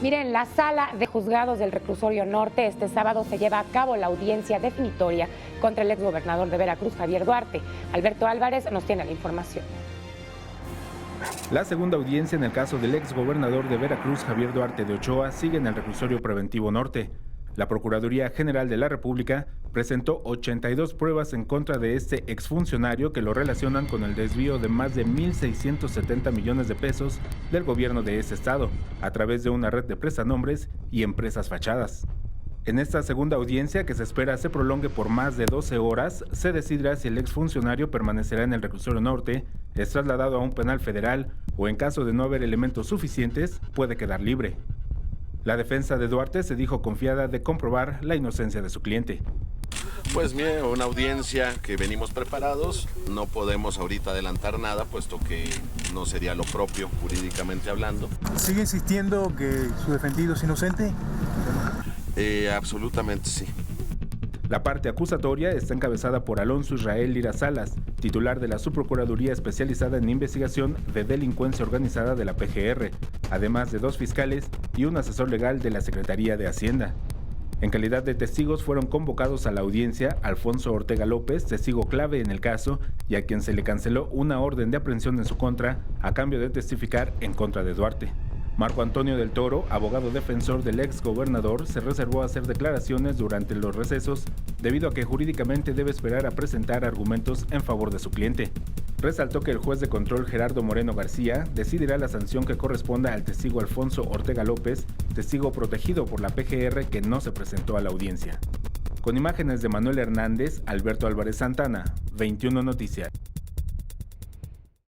Mire, en la sala de juzgados del Reclusorio Norte este sábado se lleva a cabo la audiencia definitoria contra el exgobernador de Veracruz, Javier Duarte. Alberto Álvarez nos tiene la información. La segunda audiencia en el caso del exgobernador de Veracruz, Javier Duarte de Ochoa, sigue en el Reclusorio Preventivo Norte. La Procuraduría General de la República presentó 82 pruebas en contra de este exfuncionario que lo relacionan con el desvío de más de 1.670 millones de pesos del gobierno de ese estado, a través de una red de prestanombres y empresas fachadas. En esta segunda audiencia, que se espera se prolongue por más de 12 horas, se decidirá si el exfuncionario permanecerá en el Reclusorio Norte, es trasladado a un penal federal o, en caso de no haber elementos suficientes, puede quedar libre. La defensa de Duarte se dijo confiada de comprobar la inocencia de su cliente. Pues mire, una audiencia que venimos preparados, no podemos ahorita adelantar nada, puesto que no sería lo propio jurídicamente hablando. ¿Sigue insistiendo que su defendido es inocente? Absolutamente sí. La parte acusatoria está encabezada por Alonso Israel Lira Salas, titular de la Subprocuraduría Especializada en Investigación de Delincuencia Organizada de la PGR, además de 2 fiscales y un asesor legal de la Secretaría de Hacienda. En calidad de testigos fueron convocados a la audiencia Alfonso Ortega López, testigo clave en el caso y a quien se le canceló una orden de aprehensión en su contra a cambio de testificar en contra de Duarte. Marco Antonio del Toro, abogado defensor del exgobernador, se reservó a hacer declaraciones durante los recesos debido a que jurídicamente debe esperar a presentar argumentos en favor de su cliente. Resaltó que el juez de control Gerardo Moreno García decidirá la sanción que corresponda al testigo Alfonso Ortega López, testigo protegido por la PGR que no se presentó a la audiencia. Con imágenes de Manuel Hernández, Alberto Álvarez Santana, 21 Noticias.